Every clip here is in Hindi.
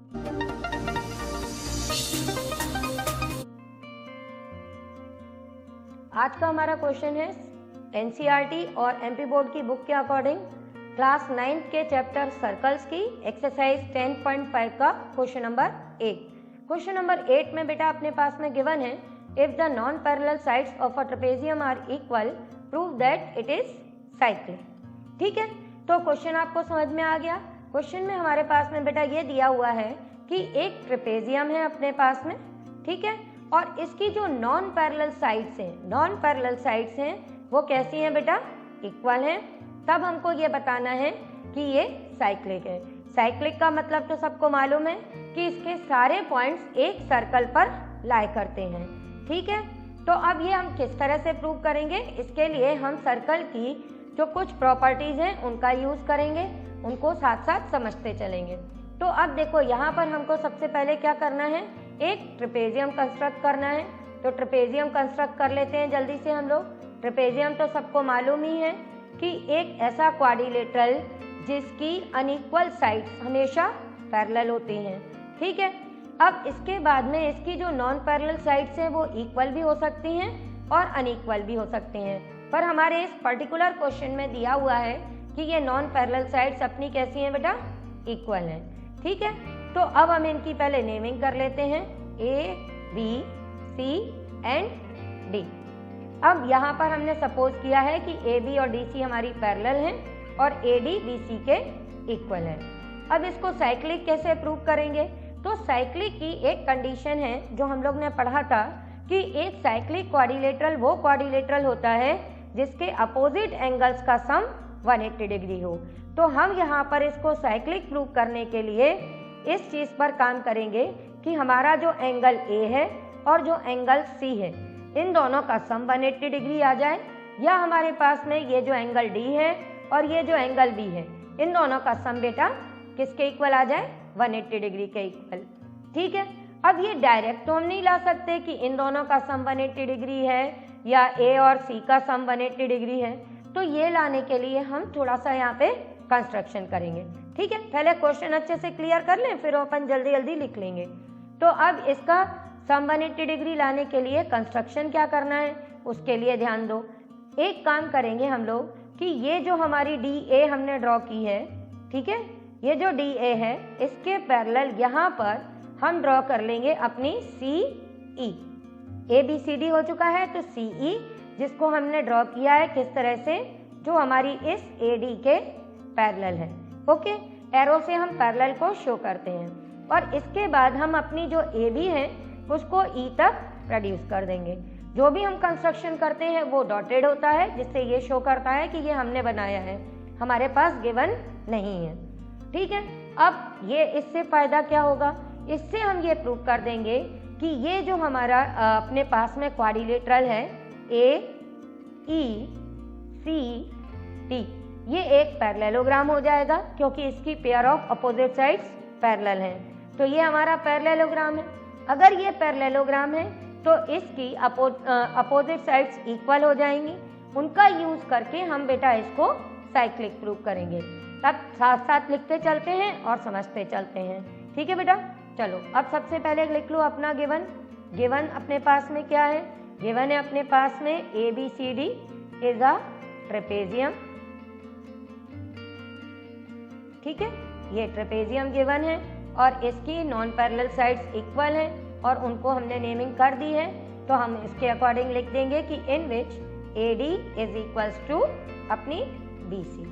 आज का हमारा क्वेश्चन है एनसीईआरटी और एमपी बोर्ड की बुक के अकॉर्डिंग क्लास 9 के चैप्टर सर्कल्स की एक्सरसाइज 10.5 का क्वेश्चन नंबर 8। क्वेश्चन नंबर 8 में बेटा अपने पास में गिवन है if the non parallel sides of a trapezium are equal prove that it is cyclic. ठीक है, तो क्वेश्चन आपको समझ में आ गया। क्वेश्चन में हमारे पास में बेटा ये दिया हुआ है कि एक ट्रेपेजियम है अपने पास में, ठीक है, और इसकी जो नॉन पैरेलल साइड्स हैं वो कैसी हैं बेटा, इक्वल हैं। तब हमको ये बताना है कि ये साइक्लिक है। साइक्लिक का मतलब तो सबको मालूम है कि इसके सारे पॉइंट्स एक सर्कल पर लाई करते हैं। ठीक है, तो अब ये हम किस तरह से प्रूव करेंगे, इसके लिए हम सर्कल की जो कुछ प्रॉपर्टीज हैं उनका यूज करेंगे, उनको साथ साथ समझते चलेंगे। तो अब देखो यहाँ पर हमको सबसे पहले क्या करना है, एक ट्रेपेजियम कंस्ट्रक्ट करना है। तो ट्रेपेजियम कंस्ट्रक्ट कर लेते हैं जल्दी से हम लोग। ट्रेपेजियम तो सबको मालूम ही है कि एक ऐसा क्वाड्रिलेटरल जिसकी अनइक्वल साइड्स हमेशा पैरेलल होती हैं। ठीक है, अब इसके बाद में इसकी जो नॉन पैरेलल साइड्स हैं वो इक्वल भी हो सकती हैं और अनइक्वल भी हो सकती हैं, पर हमारे इस पर्टिकुलर क्वेश्चन में दिया हुआ है कि ये नॉन पैरेलल साइड्स अपनी कैसी हैं बेटा, इक्वल हैं। ठीक है, तो अब हम इनकी पहले नेमिंग कर लेते हैं, A B C and D. अब यहाँ पर हमने सपोज किया है कि ए बी और डी सी हमारी पैरेलल हैं और ए डी बी सी के इक्वल हैं। अब इसको साइक्लिक कैसे प्रूव करेंगे, तो साइक्लिक की एक कंडीशन है जो हम लोग ने पढ़ा था कि एक साइक्लिक क्वाड्रिलेटरल वो क्वाड्रिलेटरल होता है जिसके अपोजिट एंगल्स का सम 180 डिग्री हो। तो हम यहाँ पर इसको साइक्लिक प्रूव करने के लिए इस चीज़ पर काम करेंगे कि हमारा जो एंगल ए है और जो एंगल सी है इन दोनों का सम 180 डिग्री आ जाए, या हमारे पास में ये जो एंगल डी है और ये जो एंगल बी है इन दोनों का सम बेटा किसके इक्वल आ जाए, 180 डिग्री के इक्वल। ठीक है, अब ये डायरेक्ट तो हम नहीं ला सकते कि इन दोनों का सम 180 डिग्री है या ए और सी का सम 180 डिग्री है, तो ये लाने के लिए हम थोड़ा सा यहाँ पे कंस्ट्रक्शन करेंगे। ठीक है, पहले क्वेश्चन अच्छे से क्लियर कर लें फिर अपन जल्दी जल्दी लिख लेंगे। तो अब इसका सम 180 डिग्री लाने के लिए कंस्ट्रक्शन क्या करना है उसके लिए ध्यान दो। एक काम करेंगे हम लोग कि ये जो हमारी डी ए हमने ड्रॉ की है, ठीक है, ये जो डी ए है इसके पैरेलल यहाँ पर हम ड्रॉ कर लेंगे अपनी सी ई। ए बी सी डी हो चुका है, तो सी ई जिसको हमने ड्रॉ किया है किस तरह से, जो हमारी इस ए डी के पैरेलल है। ओके, एरो से हम पैरेलल को शो करते हैं और इसके बाद हम अपनी जो ए बी है उसको ई तक रिड्यूस कर देंगे। जो भी हम कंस्ट्रक्शन करते हैं वो डॉटेड होता है जिससे ये शो करता है कि ये हमने बनाया है, हमारे पास गिवन नहीं है। ठीक है, अब ये इससे फायदा क्या होगा, इससे हम ये प्रूव कर देंगे कि ये जो हमारा अपने पास में क्वाड्रिलेटरल है ए ई सी डी, ये एक पैरेललोग्राम हो जाएगा क्योंकि इसकी pair of opposite sides parallel हैं। तो ये हमारा पैरेललोग्राम है। अगर ये पैरेललोग्राम है तो इसकी अपोजिट साइड्स इक्वल हो जाएंगी। उनका यूज करके हम बेटा इसको साइक्लिक प्रूव करेंगे। तब साथ साथ लिखते चलते हैं और समझते चलते हैं। ठीक है बेटा, चलो अब सबसे पहले लिख लो अपना गिवन अपने पास में क्या है, गिवन है अपने पास में A B C D is a trapezium. ठीक है, ये ट्रेपेजियम गिवन है और इसकी नॉन पैरेलल साइड्स इक्वल हैं और उनको हमने नेमिंग कर दी है। तो हम इसके अकॉर्डिंग लिख देंगे कि in which A D is equals to अपनी बी सी।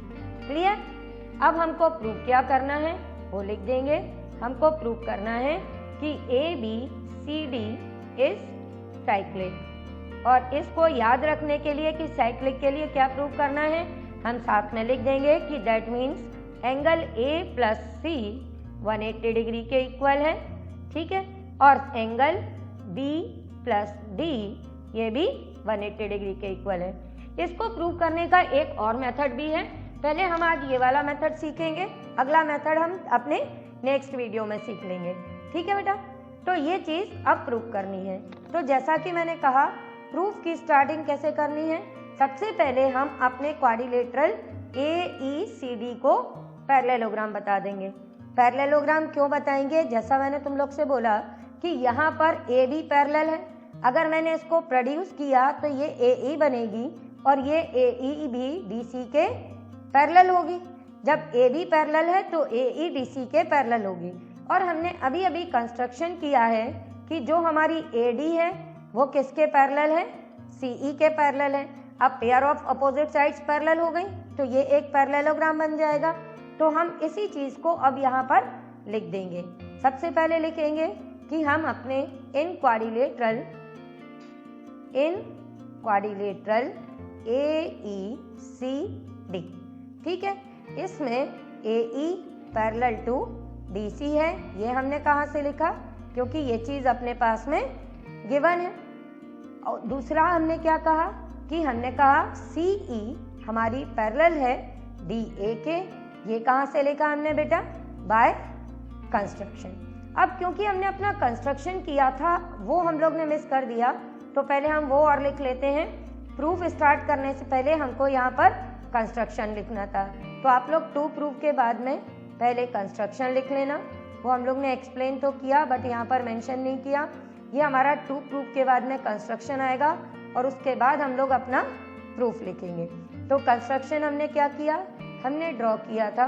क्लियर, अब हमको प्रूव क्या करना है वो लिख देंगे। हमको प्रूव करना है कि A B C D is cyclic, और इसको याद रखने के लिए कि साइक्लिक के लिए क्या प्रूव करना है हम साथ में लिख देंगे कि that means angle A plus C 180 degree के इक्वल है। ठीक है, और एंगल बी प्लस डी ये भी 180 डिग्री के इक्वल है। इसको प्रूव करने का एक और मेथड भी है, पहले हम आज ये वाला मेथड सीखेंगे, अगला मेथड हम अपने नेक्स्ट वीडियो में सीख लेंगे। ठीक है बेटा, तो ये चीज़ अब प्रूव करनी है। तो जैसा कि मैंने कहा प्रूफ की स्टार्टिंग कैसे करनी है, सबसे पहले हम अपने quadrilateral A E C D को पैरेललोग्राम बता देंगे। पैरेललोग्राम क्यों बताएंगे? जैसा मैंने तुम लोग से बोला कि यहाँ पर ए बी पैरेलल है, अगर मैंने इसको प्रोड्यूस किया तो ये ए ई बनेगी और ये ए ई भी डी सी के पैरेलल होगी। जब ए बी पैरेलल है तो ए ई डी सी के पैरेलल होगी। और हमने अभी अभी कंस्ट्रक्शन किया है कि जो हमारी ए डी है वो किसके पैरेलल है? सी ई के पैरेलल है। अब pair of opposite sides parallel हो गई तो ये एक पैरेललोग्राम बन जाएगा। तो हम इसी चीज़ को अब यहाँ पर लिख देंगे। सबसे पहले लिखेंगे कि हम अपने इन quadrilateral A E C D, ठीक है, इसमें A E parallel to D C है। ये हमने कहाँ से लिखा? क्योंकि ये चीज़ अपने पास में गिवन है। और दूसरा हमने क्या कहा कि हमने कहा सी ई हमारी पैरेलल है डी ए के। ये कहाँ से लिखा हमने बेटा? By construction. अब क्योंकि हमने अपना कंस्ट्रक्शन किया था वो हम लोग ने मिस कर दिया, तो पहले हम वो और लिख लेते हैं। प्रूफ स्टार्ट करने से पहले हमको यहाँ पर कंस्ट्रक्शन लिखना था, तो आप लोग टू प्रूफ के बाद में पहले कंस्ट्रक्शन लिख लेना। वो हम लोग ने एक्सप्लेन तो किया बट यहाँ पर मेंशन नहीं किया। ये हमारा टू प्रूफ के बाद में कंस्ट्रक्शन आएगा और उसके बाद हम लोग अपना प्रूफ लिखेंगे। तो कंस्ट्रक्शन हमने क्या किया? हमने ड्रॉ किया था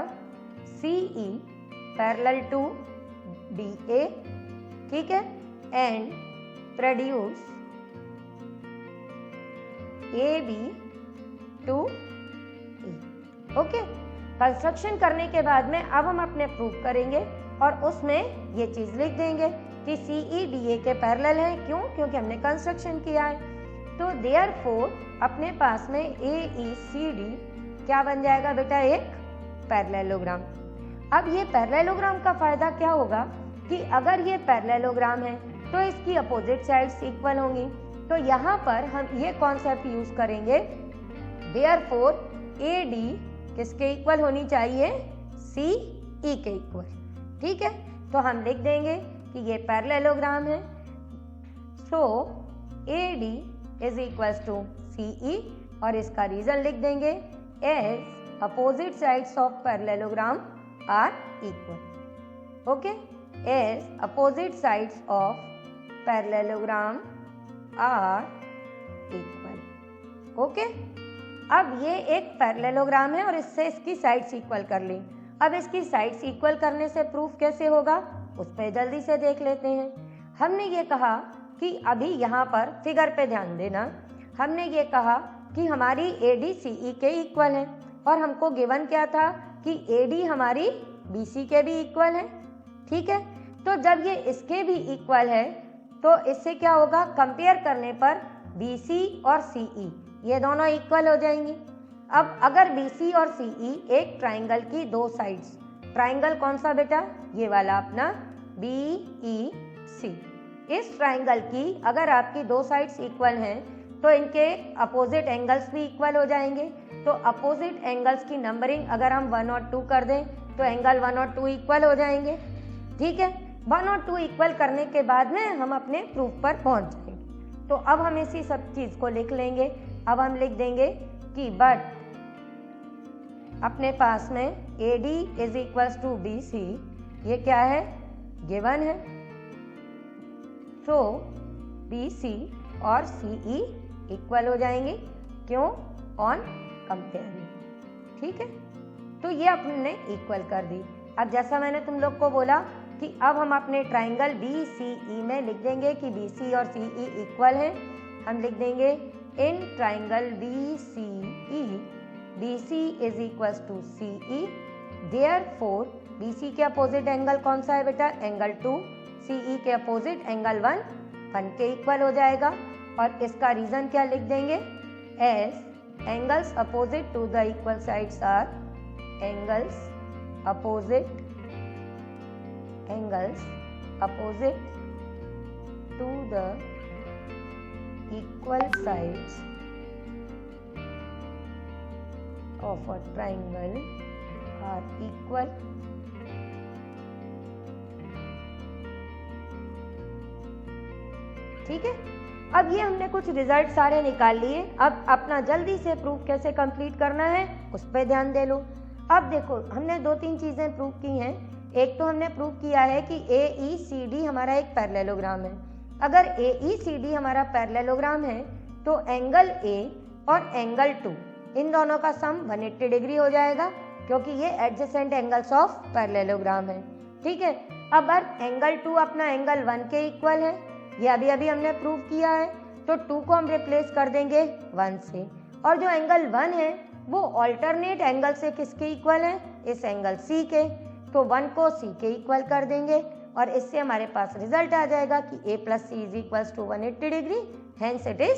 C E parallel to D A, ठीक है, and produce A B to E. Okay, construction करने के बाद में अब हम अपने प्रूफ करेंगे और उसमें ये चीज़ लिख देंगे कि सी ई डी ए के पैरेलल है। क्यों? क्योंकि हमने कंस्ट्रक्शन किया है। तो देयरफॉर अपने पास में ए ई सी डी क्या बन जाएगा बेटा? एक पैरेललोग्राम। अब ये पैरेललोग्राम का फायदा क्या होगा कि अगर ये पैरेललोग्राम है तो इसकी अपोजिट साइड्स इक्वल होंगी। तो यहाँ पर हम ये कॉन्सेप्ट यूज करेंगे, देयरफॉर ए डी किसके इक्वल होनी चाहिए? सी ई के इक्वल, ठीक है। तो हम लिख देंगे कि ये पैरेललोग्राम है, so A D is equals to C E, और इसका रीजन लिख देंगे as opposite sides of parallelogram are equal. Okay, as opposite sides of parallelogram are equal. Okay, अब ये एक पैरेललोग्राम है और इससे इसकी साइड्स इक्वल कर ली। अब इसकी साइड्स इक्वल करने से प्रूफ कैसे होगा उस पर जल्दी से देख लेते हैं। हमने ये कहा कि अभी यहाँ पर फिगर पे ध्यान देना, हमने ये कहा कि हमारी ए डी सी ई के इक्वल है और हमको गिवन क्या था कि ए डी हमारी बी सी के भी इक्वल है, ठीक है। तो जब ये इसके भी इक्वल है तो इससे क्या होगा? कंपेयर करने पर बी सी और सी ई ये दोनों इक्वल हो जाएंगी। अब अगर बी सी और सी ई एक ट्राइंगल की दो साइड्स, ट्राइंगल कौन सा बेटा? ये वाला अपना बी ई सी। इस ट्राइंगल की अगर आपकी दो साइड्स इक्वल हैं तो इनके अपोजिट एंगल्स भी इक्वल हो जाएंगे। तो अपोजिट एंगल्स की नंबरिंग अगर हम 1 और 2 कर दें तो एंगल 1 और 2 इक्वल हो जाएंगे, ठीक है। 1 और 2 इक्वल करने के बाद में हम अपने प्रूफ पर पहुंच जाएंगे। तो अब हम इसी सब चीज़ को लिख लेंगे। अब हम लिख देंगे कि बट अपने पास में A D is equals to B C, ये क्या है? गिवन है। तो बी सी और सी ई इक्वल हो जाएंगे। क्यों? ऑन कंपेयरिंग, ठीक है। तो ये अपने इक्वल कर दी। अब जैसा मैंने तुम लोग को बोला कि अब हम अपने ट्राइंगल बी सी ई में लिख देंगे कि बी सी और सी ई इक्वल है। हम लिख देंगे in triangle B C E B C is equals to C E, therefore B C के अपोजिट एंगल कौन सा है बेटा? एंगल 2। सी ई के अपोजिट एंगल 1 के इक्वल हो जाएगा। और इसका रीजन क्या लिख देंगे? As angles opposite to the equal sides are angles opposite to the equal sides of a triangle are equal, ठीक है। अब ये हमने कुछ रिजल्ट सारे निकाल लिए। अब अपना जल्दी से प्रूफ कैसे कंप्लीट करना है उस पर ध्यान दे लो। अब देखो, हमने 2-3 चीजें प्रूव की हैं एक तो हमने प्रूव किया है कि AECD हमारा एक पैरेललोग्राम है। अगर AECD हमारा पैरेललोग्राम है तो एंगल A और एंगल 2 इन दोनों का सम 180 डिग्री हो जाएगा, क्योंकि ये एडजेसेंट एंगल्स ऑफ पैरेललोग्राम है। ठीक है, अब एंगल 2 अपना एंगल 1 के इक्वल है, ये अभी अभी हमने प्रूव किया है, तो 2 को हम रिप्लेस कर देंगे 1 से, और जो एंगल 1 है वो ऑल्टरनेट एंगल से किसके इक्वल है, इस एंगल C के, तो 1 को C के इक्वल कर देंगे और इससे हमारे पास रिजल्ट आ जाएगा कि A + C = 180 degree, hence it is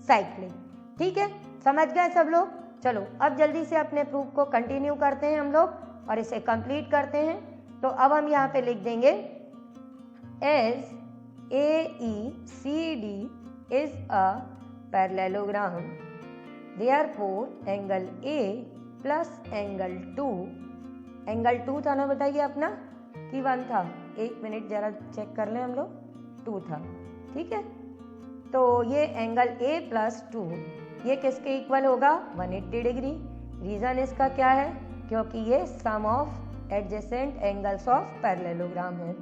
cyclic. ठीक है, समझ गए सब लोग? चलो अब जल्दी से अपने प्रूफ को कंटिन्यू करते हैं हम लोग और इसे कंप्लीट करते हैं। तो अब हम यहाँ पे लिख देंगे as AECD is a parallelogram, therefore angle A plus angle 2, angle 2 था ना बेटा ये अपना कि 1 था, एक मिनट जरा चेक कर लें हम लोग, 2 था। ठीक है, तो ये एंगल A + 2 ये किसके इक्वल होगा, 180 डिग्री। रीज़न इसका क्या है, क्योंकि ये sum of adjacent angles of parallelogram है।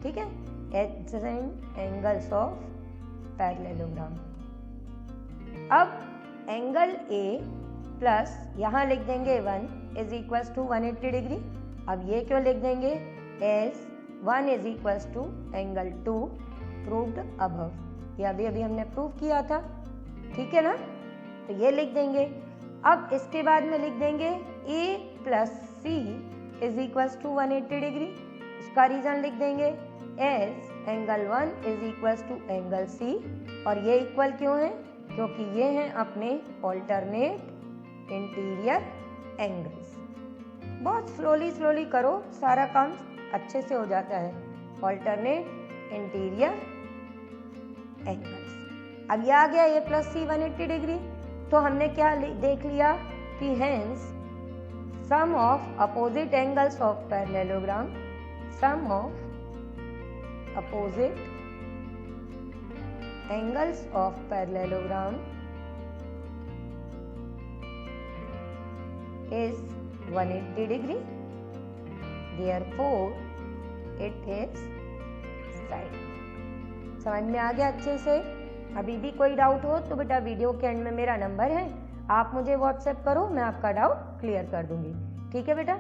ठीक है, एडजेसेंट एंगल्स ऑफ पैरेललोग्राम। अब एंगल A प्लस यहाँ लिख देंगे 1 = 180 डिग्री। अब ये क्यों लिख देंगे, as 1 = एंगल 2 प्रूव्ड अबव, ये अभी अभी हमने प्रूव किया था। ठीक है ना, तो ये लिख देंगे। अब इसके बाद में लिख देंगे A + C = 180 डिग्री, उसका रीज़न लिख देंगे as एंगल 1 = एंगल C, और ये इक्वल क्यों है, क्योंकि ये हैं अपने ऑल्टरनेट इंटीरियर एंगल्स। बहुत स्लोली करो, सारा काम अच्छे से हो जाता है। Alternate interior angles. अब ये आ गया A + C 180 डिग्री, तो हमने क्या देख लिया कि hence sum of opposite angles of parallelogram, sum of opposite angles of parallelogram is 180 degree, therefore it is side. समझ में आ गया अच्छे से? अभी भी कोई डाउट हो तो बेटा वीडियो के एंड में मेरा नंबर है, आप मुझे व्हाट्सएप करो, मैं आपका डाउट क्लियर कर दूंगी। ठीक है बेटा?